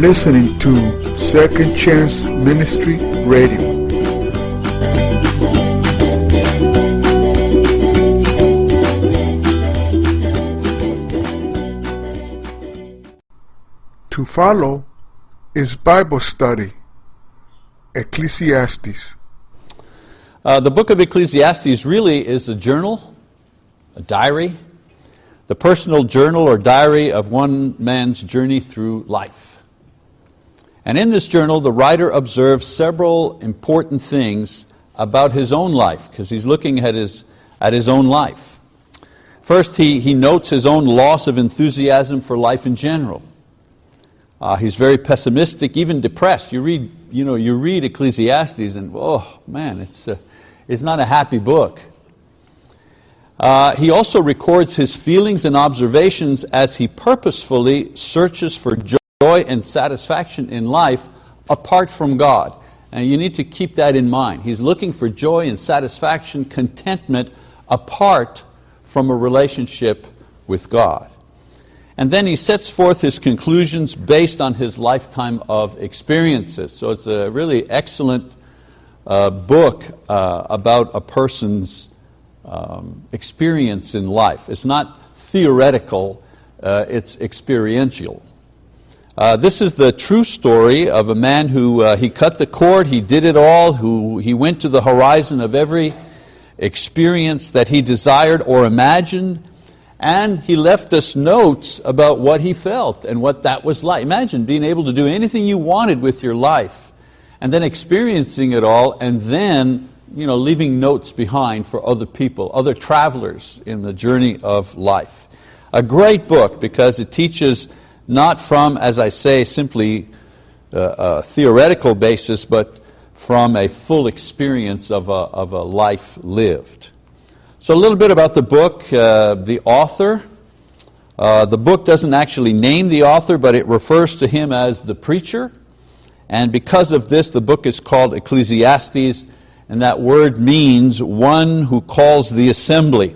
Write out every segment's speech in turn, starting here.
listening to Second Chance Ministry Radio. To follow is Bible study, Ecclesiastes. The book of Ecclesiastes really is a journal, a diary, the personal journal or diary of one man's journey through life. And in this journal, the writer observes several important things about his own life, because he's looking at his own life. First, he notes his own loss of enthusiasm for life in general. He's very pessimistic, even depressed. You read Ecclesiastes, and oh man, it's not a happy book. He also records his feelings and observations as he purposefully searches for joy and satisfaction in life apart from God. And you need to keep that in mind. He's looking for joy and satisfaction, contentment apart from a relationship with God. And then he sets forth his conclusions based on his lifetime of experiences. So it's a really excellent book about a person's experience in life. It's not theoretical, it's experiential. This is the true story of a man who he cut the cord, he did it all, he went to the horizon of every experience that he desired or imagined, and he left us notes about what he felt and what that was like. Imagine being able to do anything you wanted with your life, and then experiencing it all, and then leaving notes behind for other people, other travelers in the journey of life. A great book because it teaches not from, as I say, simply a theoretical basis, but from a full experience of a life lived. So a little bit about the book, the author. The book doesn't actually name the author, but it refers to him as the preacher. And because of this, the book is called Ecclesiastes, and that word means one who calls the assembly.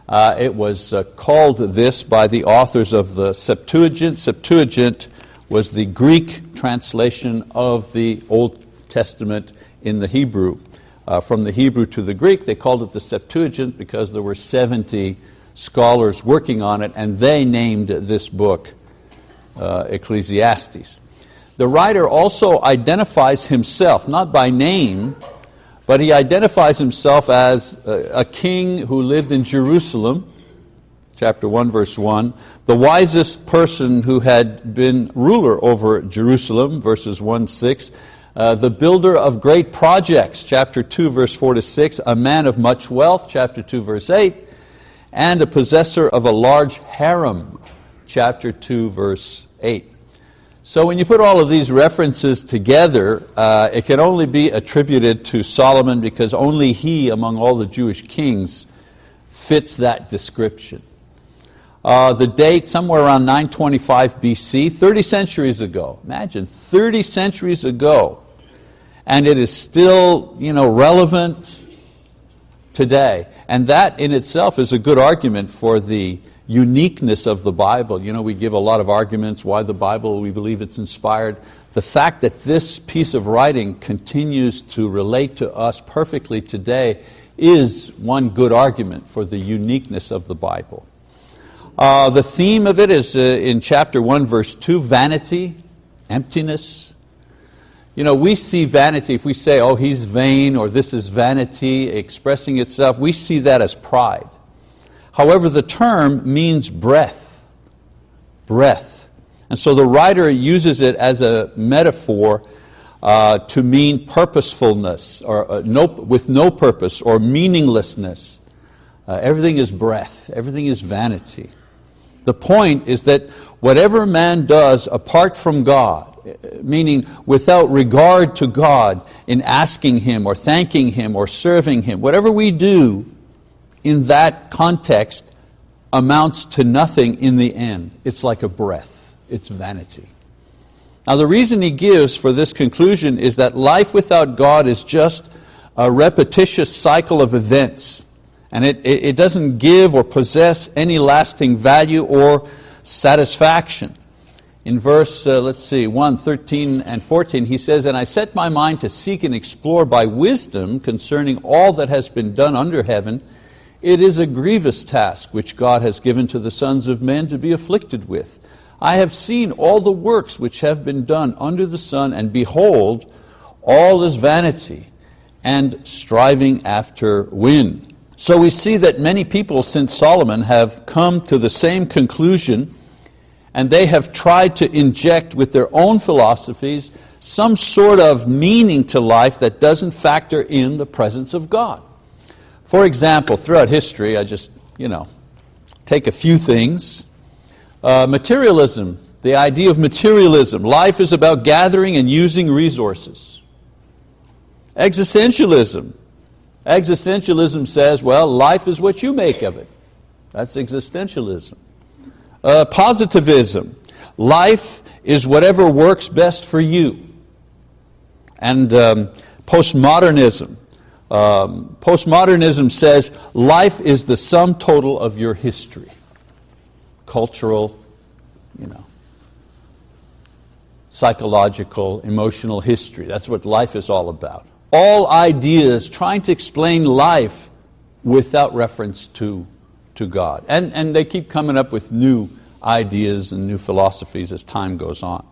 It was called this by the authors of the Septuagint. Septuagint was the Greek translation of the Old Testament in the Hebrew. From the Hebrew to the Greek, they called it the Septuagint because there were 70 scholars working on it, and they named this book Ecclesiastes. The writer also identifies himself, not by name, but he identifies himself as a king who lived in Jerusalem, chapter 1, verse 1, the wisest person who had been ruler over Jerusalem, verses 1-6, the builder of great projects, chapter 2, verse 4-6, a man of much wealth, chapter 2, verse 8, and a possessor of a large harem, chapter 2, verse 8. So when you put all of these references together, it can only be attributed to Solomon because only he, among all the Jewish kings, fits that description. The date, somewhere around 925 BC, 30 centuries ago. Imagine, 30 centuries ago. And it is still, relevant today. And that in itself is a good argument for the uniqueness of the Bible. We give a lot of arguments why the Bible, we believe it's inspired. The fact that this piece of writing continues to relate to us perfectly today is one good argument for the uniqueness of the Bible. The theme of it is in chapter 1, verse 2, vanity, emptiness. We see vanity, if we say, oh, he's vain, or this is vanity expressing itself, we see that as pride. However, the term means breath. And so the writer uses it as a metaphor to mean purposefulness, or with no purpose, or meaninglessness. Everything is breath, everything is vanity. The point is that whatever man does apart from God, meaning without regard to God in asking Him or thanking Him or serving Him, whatever we do in that context amounts to nothing in the end. It's like a breath. It's vanity. Now the reason he gives for this conclusion is that life without God is just a repetitious cycle of events, and it doesn't give or possess any lasting value or satisfaction. In verse, 1, 13 and 14, he says, "And I set my mind to seek and explore by wisdom concerning all that has been done under heaven. It is a grievous task which God has given to the sons of men to be afflicted with. I have seen all the works which have been done under the sun, and behold, all is vanity and striving after wind." So we see that many people since Solomon have come to the same conclusion, and they have tried to inject with their own philosophies some sort of meaning to life that doesn't factor in the presence of God. For example, throughout history, I just, take a few things. Materialism, the idea of materialism. Life is about gathering and using resources. Existentialism. Existentialism says, well, life is what you make of it. That's existentialism. Positivism. Life is whatever works best for you. And postmodernism. Postmodernism says life is the sum total of your history. Cultural, psychological, emotional history. That's what life is all about. All ideas trying to explain life without reference to God. And they keep coming up with new ideas and new philosophies as time goes on.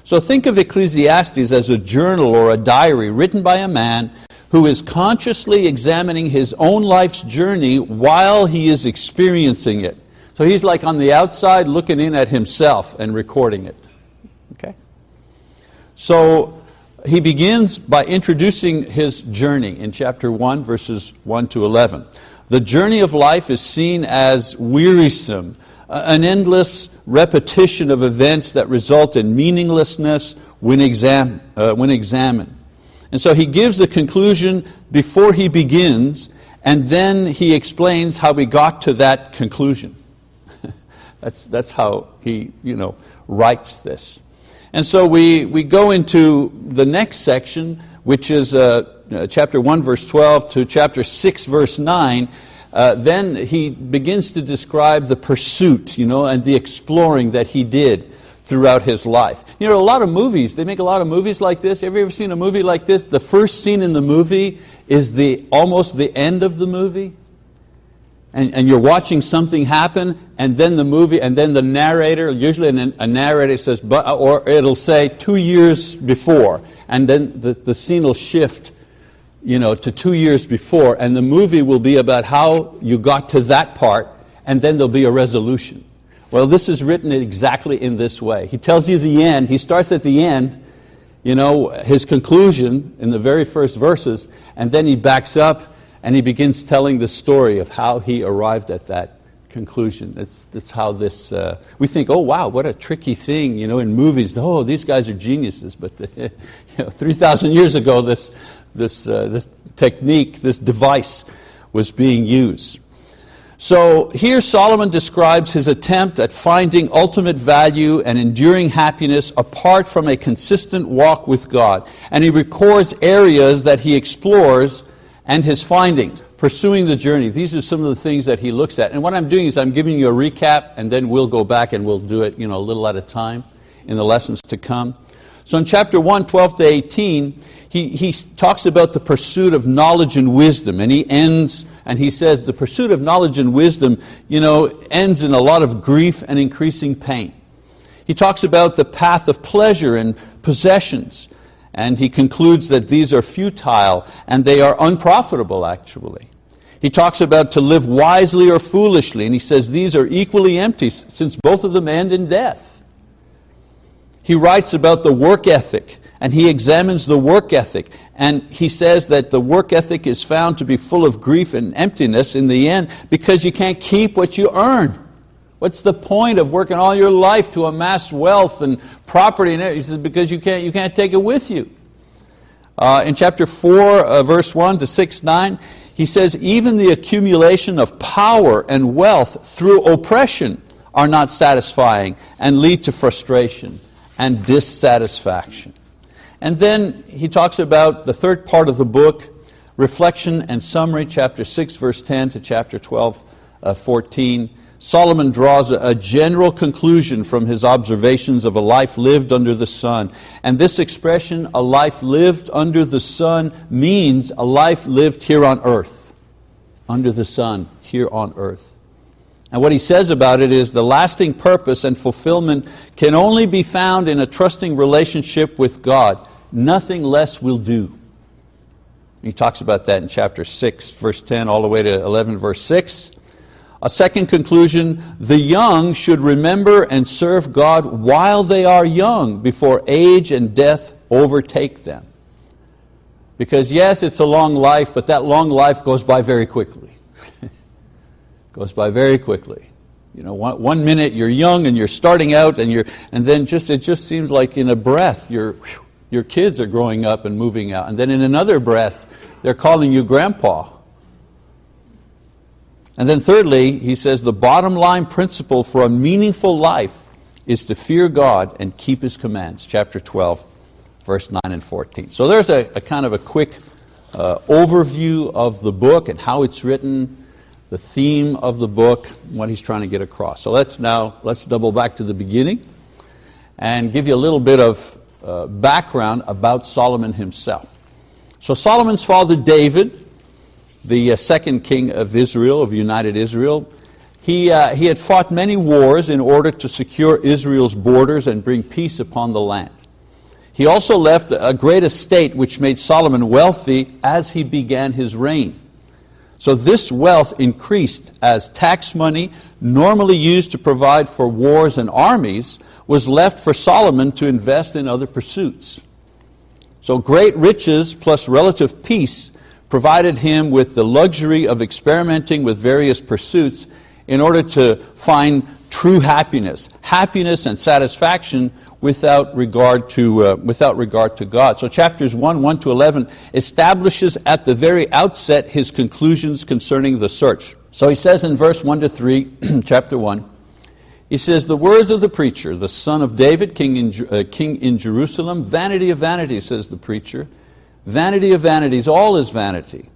So think of Ecclesiastes as a journal or a diary written by a man who is consciously examining his own life's journey while he is experiencing it. So he's like on the outside looking in at himself and recording it. Okay? So he begins by introducing his journey in chapter 1, verses 1 to 11. The journey of life is seen as wearisome, an endless repetition of events that result in meaninglessness when examined. And so he gives the conclusion before he begins, and then he explains how we got to that conclusion. That's how he, writes this. And so we go into the next section, which is chapter 1, verse 12 to chapter 6, verse 9. Then he begins to describe the pursuit, and the exploring that he did throughout his life. A lot of movies, they make a lot of movies like this. Have you ever seen a movie like this? The first scene in the movie is almost the end of the movie. And you're watching something happen, and then the narrator, usually a narrator says, or it'll say 2 years before, and then the scene will shift, to 2 years before, and the movie will be about how you got to that part, and then there'll be a resolution. Well, this is written exactly in this way. He tells you the end, he starts at the end, his conclusion in the very first verses, and then he backs up, and he begins telling the story of how he arrived at that conclusion. That's how this, we think, oh wow, what a tricky thing, in movies. Oh, these guys are geniuses. But 3,000 years ago, this technique, this device was being used. So here Solomon describes his attempt at finding ultimate value and enduring happiness apart from a consistent walk with God. And he records areas that he explores and his findings, pursuing the journey. These are some of the things that he looks at. And what I'm doing is I'm giving you a recap, and then we'll go back and we'll do it a little at a time in the lessons to come. So in chapter 1, 12 to 18, he talks about the pursuit of knowledge and wisdom. And he ends, and he says the pursuit of knowledge and wisdom ends in a lot of grief and increasing pain. He talks about the path of pleasure and possessions. And he concludes that these are futile and they are unprofitable, actually. He talks about to live wisely or foolishly, and he says these are equally empty since both of them end in death. He writes about the work ethic, and he examines the work ethic, and he says that the work ethic is found to be full of grief and emptiness in the end because you can't keep what you earn. What's the point of working all your life to amass wealth and property? And he says, because you can't take it with you. In chapter 4, verse 1 to 6, 9, he says, even the accumulation of power and wealth through oppression are not satisfying and lead to frustration and dissatisfaction. And then he talks about the third part of the book, reflection and summary, chapter 6, verse 10 to chapter 12, 14. Solomon draws a general conclusion from his observations of a life lived under the sun. And this expression, a life lived under the sun, means a life lived here on earth. Under the sun, here on earth. And what he says about it is the lasting purpose and fulfillment can only be found in a trusting relationship with God. Nothing less will do. He talks about that in chapter 6, verse 10, all the way to 11, verse 6. A second conclusion, the young should remember and serve God while they are young, before age and death overtake them. Because yes, it's a long life, but that long life goes by very quickly. Goes by very quickly. You know, one minute you're young and you're starting out, and then it just seems like in a breath your kids are growing up and moving out, and then in another breath they're calling you grandpa. And then thirdly, he says the bottom line principle for a meaningful life is to fear God and keep His commands. Chapter 12, verse 9 and 14. So there's a kind of a quick overview of the book and how it's written, the theme of the book, what he's trying to get across. So let's double back to the beginning and give you a little bit of background about Solomon himself. So Solomon's father David, the second king of Israel, of United Israel, he had fought many wars in order to secure Israel's borders and bring peace upon the land. He also left a great estate which made Solomon wealthy as he began his reign. So this wealth increased as tax money, normally used to provide for wars and armies, was left for Solomon to invest in other pursuits. So great riches plus relative peace provided him with the luxury of experimenting with various pursuits in order to find true happiness and satisfaction without regard to God. So chapters 1 to 11 establishes at the very outset his conclusions concerning the search. So he says in verse 1 to 3, chapter 1, he says, the words of the preacher, the son of David, king in Jerusalem, vanity of vanities, says the preacher, vanity of vanities, all is vanity.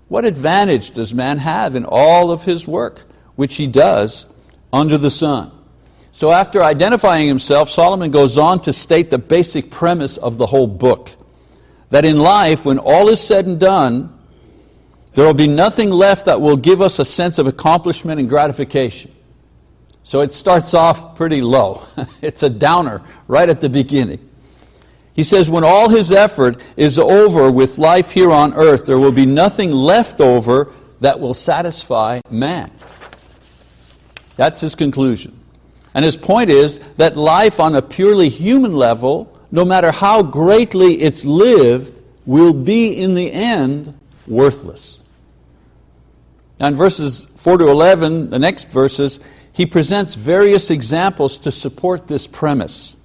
What advantage does man have in all of his work, which he does under the sun? So after identifying himself, Solomon goes on to state the basic premise of the whole book. That in life, when all is said and done, there will be nothing left that will give us a sense of accomplishment and gratification. So it starts off pretty low. It's a downer right at the beginning. He says when all his effort is over with life here on earth, there will be nothing left over that will satisfy man. That's his conclusion. And his point is that life on a purely human level, no matter how greatly it's lived, will be in the end worthless. Now in verses 4 to 11, the next verses, he presents various examples to support this premise.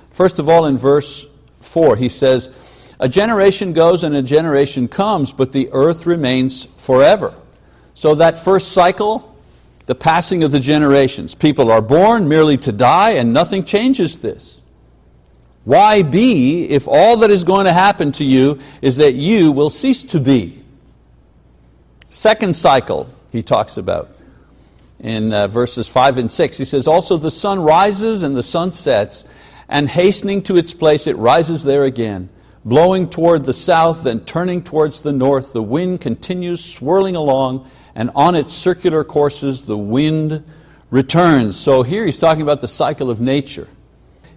First of all, in verse 4, he says, a generation goes and a generation comes, but the earth remains forever. So that first cycle, the passing of the generations. People are born merely to die, and nothing changes this. Why be if all that is going to happen to you is that you will cease to be? Second cycle, he talks about in verses 5 and 6. He says, also the sun rises and the sun sets, and hastening to its place it rises there again. Blowing toward the south, then turning towards the north, the wind continues swirling along, and on its circular courses the wind returns. So here he's talking about the cycle of nature.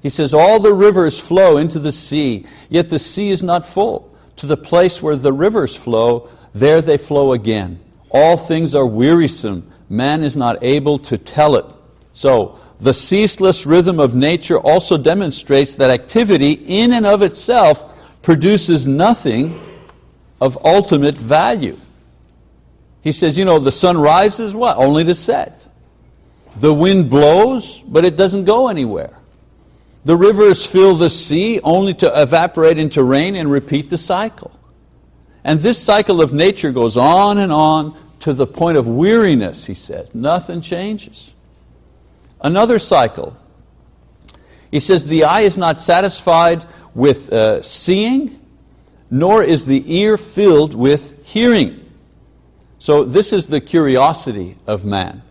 He says, all the rivers flow into the sea, yet the sea is not full. To the place where the rivers flow, there they flow again. All things are wearisome. Man is not able to tell it. So the ceaseless rhythm of nature also demonstrates that activity in and of itself produces nothing of ultimate value. He says, the sun rises, what? Only to set. The wind blows, but it doesn't go anywhere. The rivers fill the sea only to evaporate into rain and repeat the cycle. And this cycle of nature goes on and on to the point of weariness, he says. Nothing changes. Another cycle. He says, the eye is not satisfied with seeing, nor is the ear filled with hearing. So this is the curiosity of man.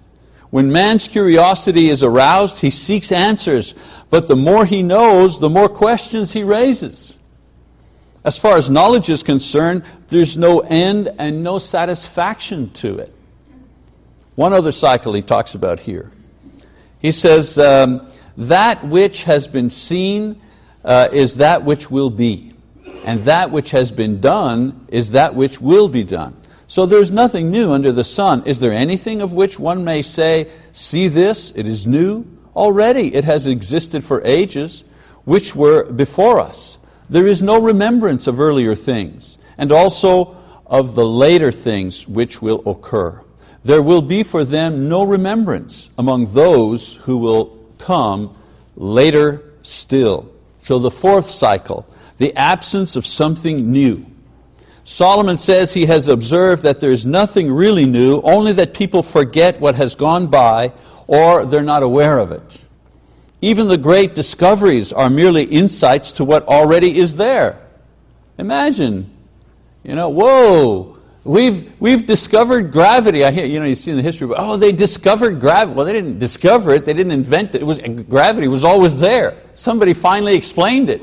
When man's curiosity is aroused, he seeks answers, but the more he knows, the more questions he raises. As far as knowledge is concerned, there's no end and no satisfaction to it. One other cycle he talks about here. He says, that which has been seen is that which will be, and that which has been done is that which will be done. So there's nothing new under the sun. Is there anything of which one may say, see this, it is new? Already it has existed for ages, which were before us. There is no remembrance of earlier things, and also of the later things which will occur. There will be for them no remembrance among those who will come later still. So the fourth cycle, the absence of something new. Solomon says he has observed that there is nothing really new, only that people forget what has gone by or they're not aware of it. Even the great discoveries are merely insights to what already is there. Imagine, whoa, we've discovered gravity. I hear, you see in the history, they discovered gravity. Well, they didn't discover it, they didn't invent it. Gravity was always there. Somebody finally explained it.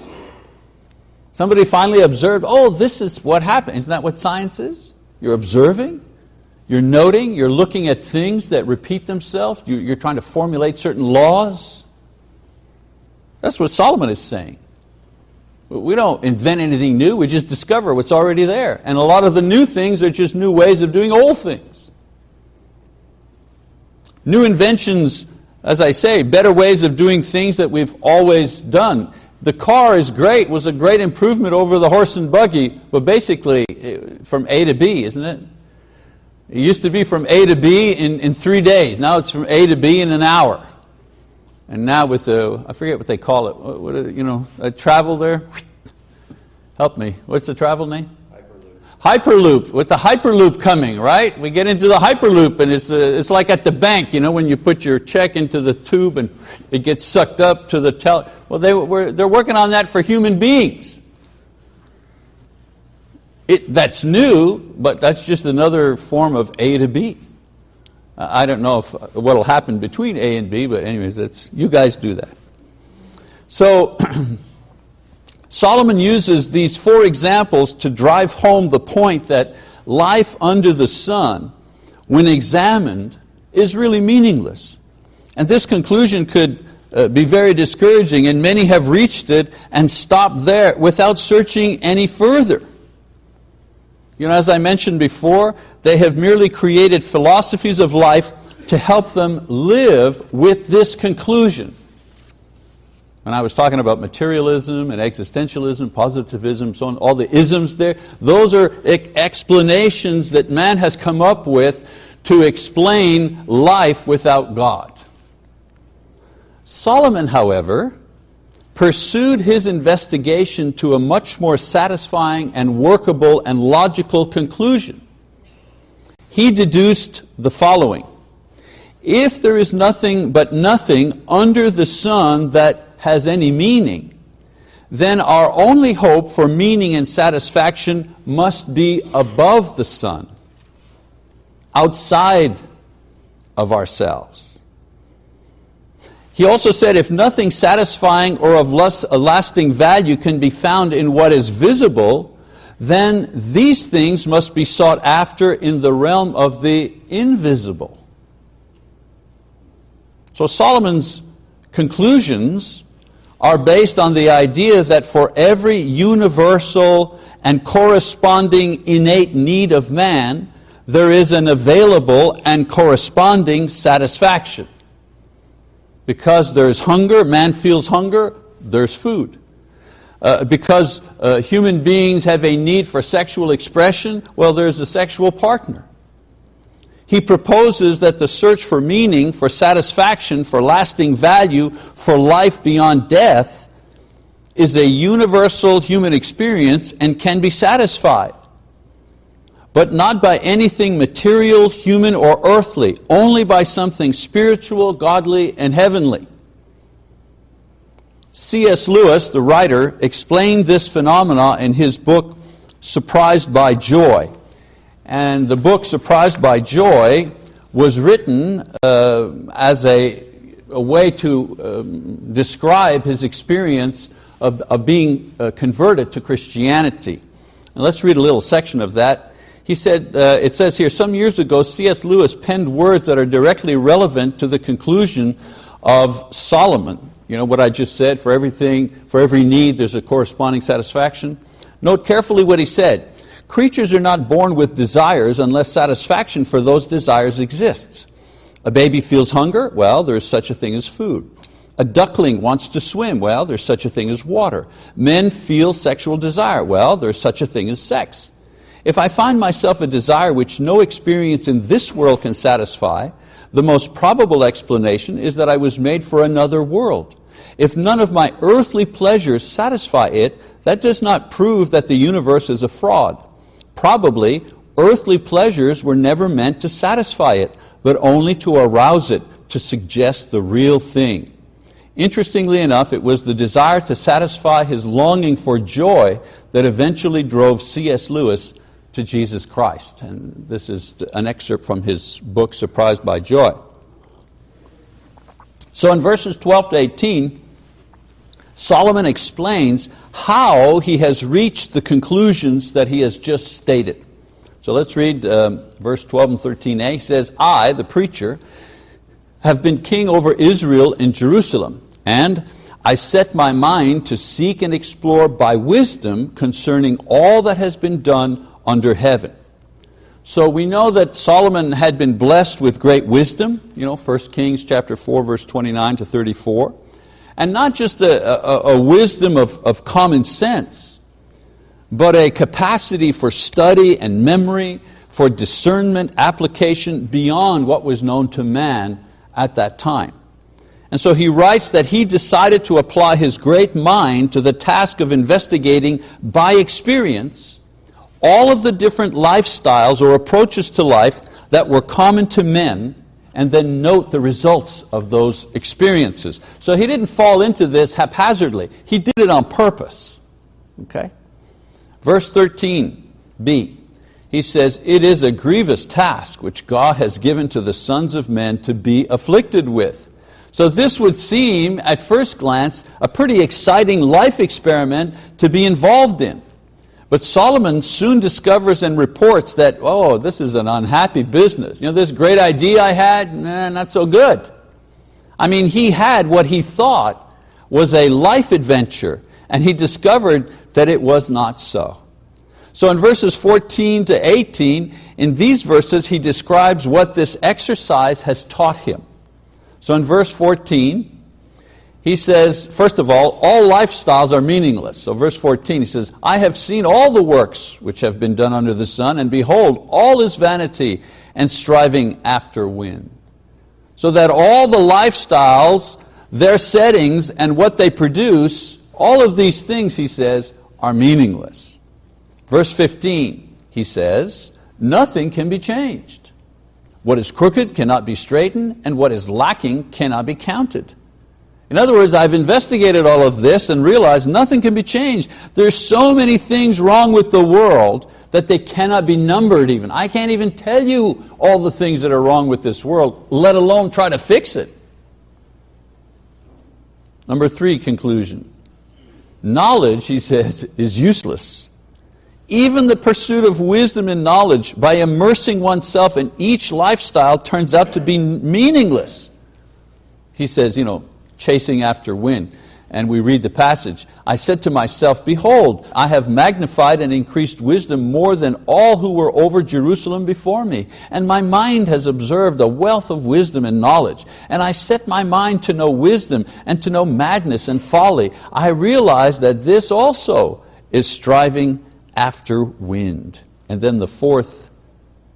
Somebody finally observed, this is what happened. Isn't that what science is? You're observing, you're noting, you're looking at things that repeat themselves, you're trying to formulate certain laws. That's what Solomon is saying. We don't invent anything new, we just discover what's already there. And a lot of the new things are just new ways of doing old things. New inventions, as I say, better ways of doing things that we've always done. The car is great, was a great improvement over the horse and buggy, but basically from A to B, isn't it? It used to be from A to B in 3 days. Now it's from A to B in an hour. And now with I forget what they call it, travel there? Help me. What's the travel name? Hyperloop. With the Hyperloop coming, right? We get into the Hyperloop and it's like at the bank, when you put your check into the tube and it gets sucked up to the teller. Well, they're working on that for human beings. That's new, but that's just another form of A to B. I don't know what will happen between A and B, but anyways, you guys do that. So, Solomon uses these 4 examples to drive home the point that life under the sun, when examined, is really meaningless. And this conclusion could be very discouraging, and many have reached it and stopped there without searching any further. As I mentioned before, they have merely created philosophies of life to help them live with this conclusion. When I was talking about materialism and existentialism, positivism, so on, all the isms there, those are explanations that man has come up with to explain life without God. Solomon, however, pursued his investigation to a much more satisfying and workable and logical conclusion. He deduced the following: if there is nothing but nothing under the sun that has any meaning, then our only hope for meaning and satisfaction must be above the sun, outside of ourselves. He also said, if nothing satisfying or of lasting value can be found in what is visible, then these things must be sought after in the realm of the invisible. So Solomon's conclusions are based on the idea that for every universal and corresponding innate need of man, there is an available and corresponding satisfaction. Because there's hunger, man feels hunger, there's food. Because human beings have a need for sexual expression, well, there's a sexual partner. He proposes that the search for meaning, for satisfaction, for lasting value, for life beyond death is a universal human experience and can be satisfied. But not by anything material, human, or earthly, only by something spiritual, godly, and heavenly. C.S. Lewis, the writer, explained this phenomena in his book, Surprised by Joy. And the book, Surprised by Joy, was written as a way to describe his experience of being converted to Christianity. And let's read a little section of that. He said, it says here, some years ago, C.S. Lewis penned words that are directly relevant to the conclusion of Solomon. You know what I just said, for everything, for every need, there's a corresponding satisfaction. Note carefully what he said. Creatures are not born with desires unless satisfaction for those desires exists. A baby feels hunger, well, there is such a thing as food. A duckling wants to swim, well, there's such a thing as water. Men feel sexual desire, well, there's such a thing as sex. If I find myself a desire which no experience in this world can satisfy, the most probable explanation is that I was made for another world. If none of my earthly pleasures satisfy it, that does not prove that the universe is a fraud. Probably, earthly pleasures were never meant to satisfy it, but only to arouse it, to suggest the real thing. Interestingly enough, it was the desire to satisfy his longing for joy that eventually drove C.S. Lewis to Jesus Christ. And this is an excerpt from his book, Surprised by Joy. So in verses 12 to 18, Solomon explains how he has reached the conclusions that he has just stated. So let's read verse 12 and 13a. He says, I, the preacher, have been king over Israel in Jerusalem, and I set my mind to seek and explore by wisdom concerning all that has been done under heaven. So we know that Solomon had been blessed with great wisdom, 1 Kings chapter 4, verse 29 to 34. And not just a wisdom of common sense, but a capacity for study and memory, for discernment, application beyond what was known to man at that time. And so he writes that he decided to apply his great mind to the task of investigating by experience all of the different lifestyles or approaches to life that were common to men, and then note the results of those experiences. So he didn't fall into this haphazardly. He did it on purpose. Okay? Verse 13b, he says, it is a grievous task which God has given to the sons of men to be afflicted with. So this would seem, at first glance, a pretty exciting life experiment to be involved in. But Solomon soon discovers and reports that, this is an unhappy business. This great idea I had, not so good. I mean, he had what he thought was a life adventure, and he discovered that it was not so. So in verses 14 to 18, in these verses, he describes what this exercise has taught him. So in verse 14, he says, first of all lifestyles are meaningless. So verse 14, he says, I have seen all the works which have been done under the sun, and behold, all is vanity and striving after wind. So that all the lifestyles, their settings, and what they produce, all of these things, he says, are meaningless. Verse 15, he says, nothing can be changed. What is crooked cannot be straightened, and what is lacking cannot be counted. In other words, I've investigated all of this and realized nothing can be changed. There's so many things wrong with the world that they cannot be numbered even. I can't even tell you all the things that are wrong with this world, let alone try to fix it. Number 3, conclusion. Knowledge, he says, is useless. Even the pursuit of wisdom and knowledge by immersing oneself in each lifestyle turns out to be meaningless. He says, chasing after wind. And we read the passage. I said to myself, behold, I have magnified and increased wisdom more than all who were over Jerusalem before me. And my mind has observed a wealth of wisdom and knowledge. And I set my mind to know wisdom and to know madness and folly. I realize that this also is striving after wind. And then the 4th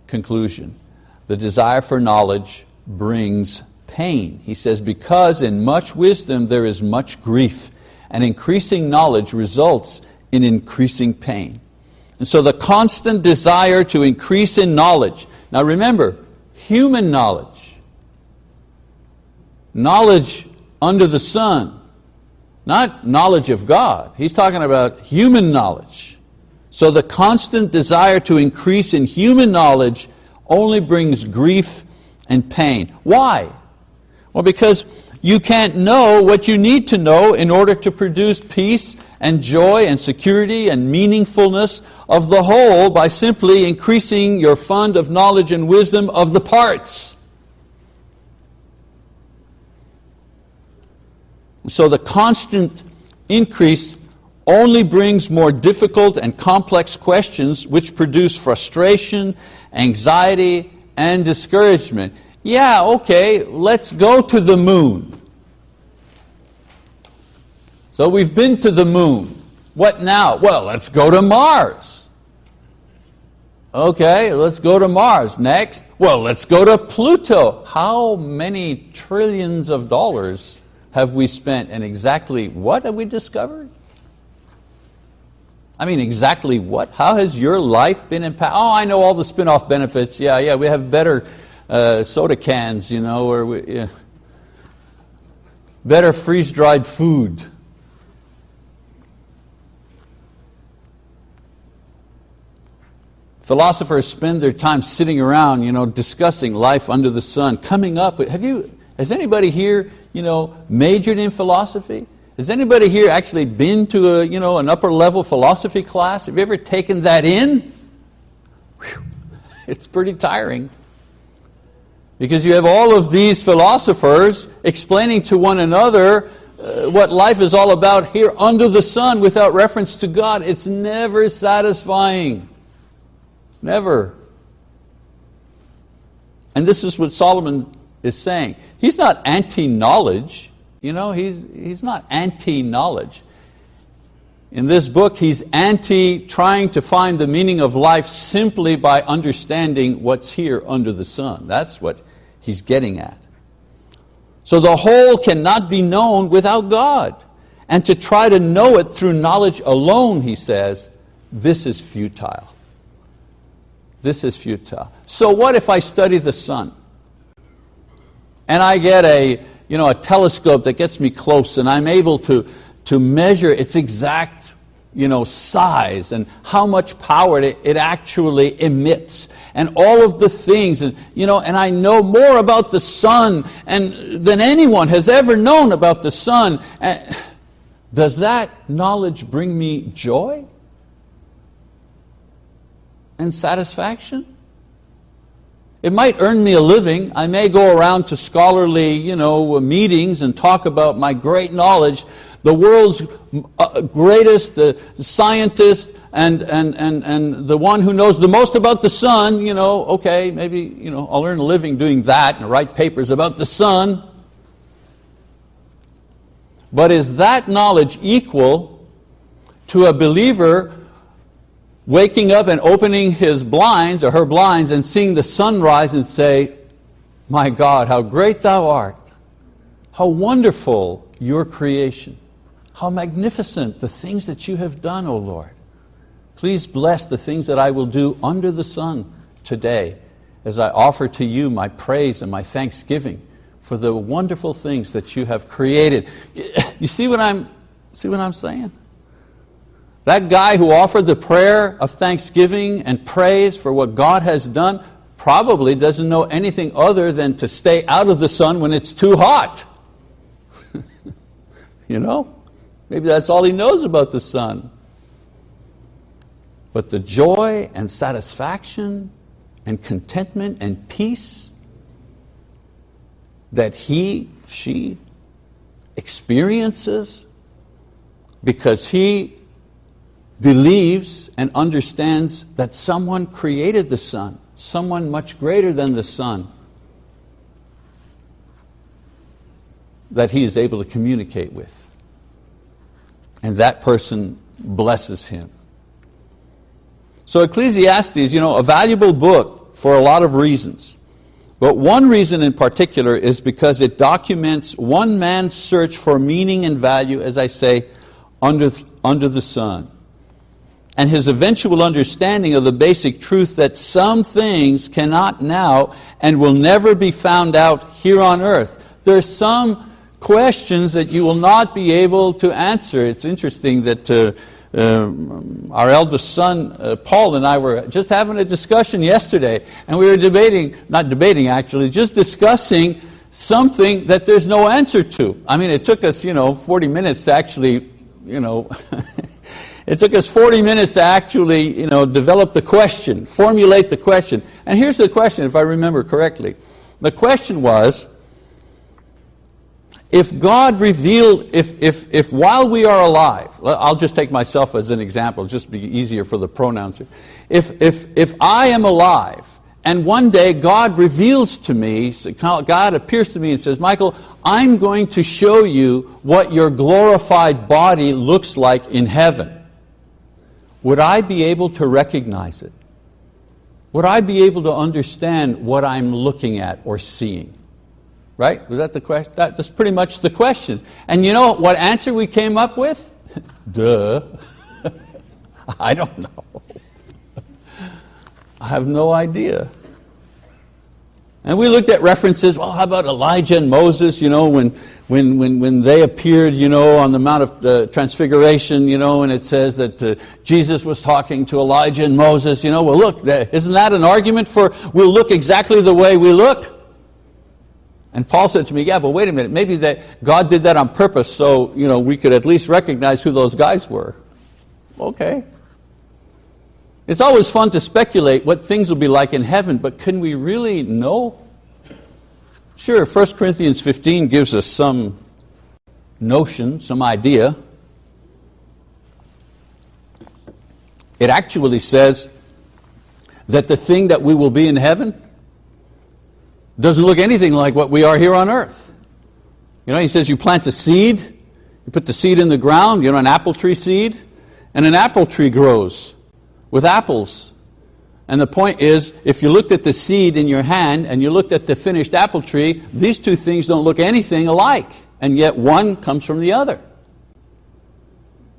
conclusion. The desire for knowledge brings pain. He says, because in much wisdom there is much grief, and increasing knowledge results in increasing pain. And so the constant desire to increase in knowledge. Now remember, human knowledge. Knowledge under the sun. Not knowledge of God. He's talking about human knowledge. So the constant desire to increase in human knowledge only brings grief and pain. Why? Well, because you can't know what you need to know in order to produce peace and joy and security and meaningfulness of the whole by simply increasing your fund of knowledge and wisdom of the parts. So the constant increase only brings more difficult and complex questions which produce frustration, anxiety, and discouragement. Yeah, okay, let's go to the moon. So we've been to the moon. What now? Well, let's go to Mars. Okay, let's go to Mars. Next, well, let's go to Pluto. How many trillions of dollars have we spent, and exactly what have we discovered? I mean, exactly what? How has your life been impacted? Oh, I know all the spin-off benefits. Yeah, we have better soda cans, or better freeze-dried food. Philosophers spend their time sitting around, discussing life under the sun, coming up with, has anybody here, majored in philosophy? Has anybody here actually been to an upper level philosophy class? Have you ever taken that in? Whew. It's pretty tiring. Because you have all of these philosophers explaining to one another what life is all about here under the sun without reference to God. It's never satisfying. Never. And this is what Solomon is saying. He's not anti-knowledge. He's not anti-knowledge. In this book, he's anti-trying to find the meaning of life simply by understanding what's here under the sun. That's what he's getting at. So the whole cannot be known without God. And to try to know it through knowledge alone, he says, this is futile. This is futile. So what if I study the sun? And I get a telescope that gets me close, and I'm able to measure its exact size and how much power it actually emits, and all of the things, and I know more about the sun than anyone has ever known about the sun. Does that knowledge bring me joy and satisfaction? It might earn me a living. I may go around to scholarly, meetings and talk about my great knowledge. The world's greatest scientist and the one who knows the most about the sun, okay, maybe, I'll earn a living doing that and write papers about the sun. But is that knowledge equal to a believer waking up and opening his blinds or her blinds and seeing the sunrise and say, my God, how great thou art. How wonderful your creation. How magnificent the things that you have done, O Lord. Please bless the things that I will do under the sun today as I offer to you my praise and my thanksgiving for the wonderful things that you have created. You see what I'm saying? That guy who offered the prayer of thanksgiving and praise for what God has done probably doesn't know anything other than to stay out of the sun when it's too hot. Maybe that's all he knows about the sun. But the joy and satisfaction and contentment and peace that she experiences because he believes and understands that someone created the sun, someone much greater than the sun, that he is able to communicate with. And that person blesses him. So Ecclesiastes, a valuable book for a lot of reasons. But one reason in particular is because it documents one man's search for meaning and value, as I say, under the sun. And his eventual understanding of the basic truth that some things cannot now and will never be found out here on earth. There's some questions that you will not be able to answer. It's interesting that our eldest son, Paul, and I were just having a discussion yesterday, and we were not debating actually, just discussing something that there's no answer to. I mean, it took us, 40 minutes to actually, it took us 40 minutes to actually, develop the question, formulate the question. And here's the question, if I remember correctly. The question was, if God revealed, if while we are alive, I'll just take myself as an example, just be easier for the pronouns. If I am alive, and one day God reveals to me, God appears to me and says, Michael, I'm going to show you what your glorified body looks like in heaven. Would I be able to recognize it? Would I be able to understand what I'm looking at or seeing? Right? Was that the question? That's pretty much the question. And you know what answer we came up with? Duh. I don't know. I have no idea. And we looked at references, well, how about Elijah and Moses, when they appeared, on the Mount of Transfiguration, and it says that Jesus was talking to Elijah and Moses, well, look, isn't that an argument for we'll look exactly the way we look? And Paul said to me, yeah, but wait a minute, maybe that God did that on purpose so, we could at least recognize who those guys were. Okay. It's always fun to speculate what things will be like in heaven, but can we really know? Sure, 1 Corinthians 15 gives us some notion, some idea. It actually says that the thing that we will be in heaven doesn't look anything like what we are here on earth. He says you plant a seed, you put the seed in the ground, an apple tree seed, and an apple tree grows with apples. And the point is, if you looked at the seed in your hand and you looked at the finished apple tree, these two things don't look anything alike, and yet one comes from the other.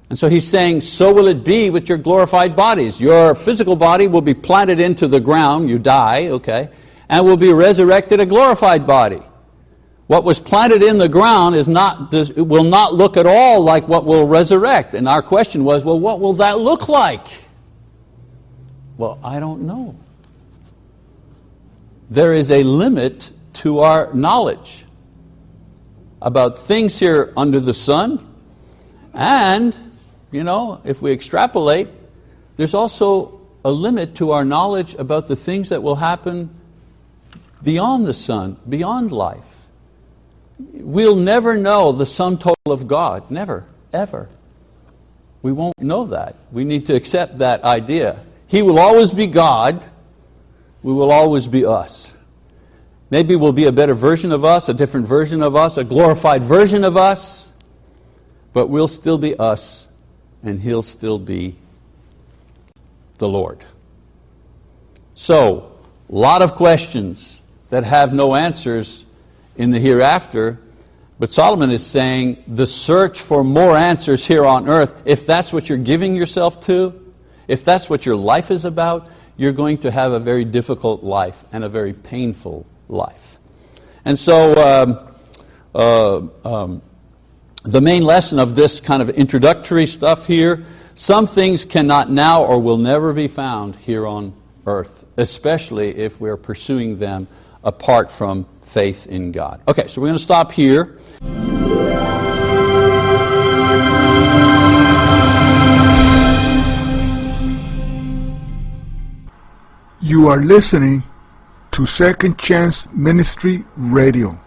And so he's saying, so will it be with your glorified bodies. Your physical body will be planted into the ground, you die, okay, and will be resurrected a glorified body. What was planted in the ground will not look at all like what will resurrect. And our question was, well, what will that look like? Well, I don't know. There is a limit to our knowledge about things here under the sun. And, if we extrapolate, there's also a limit to our knowledge about the things that will happen beyond the sun, beyond life. We'll never know the sum total of God. Never, ever. We won't know that. We need to accept that idea. He will always be God. We will always be us. Maybe we'll be a better version of us, a different version of us, a glorified version of us, but we'll still be us, and He'll still be the Lord. So, a lot of questions that have no answers in the hereafter, but Solomon is saying the search for more answers here on earth, if that's what you're giving yourself to, if that's what your life is about, you're going to have a very difficult life and a very painful life. And so the main lesson of this kind of introductory stuff here, some things cannot now or will never be found here on earth, especially if we're pursuing them apart from faith in God. Okay, so we're going to stop here. You are listening to Second Chance Ministry Radio.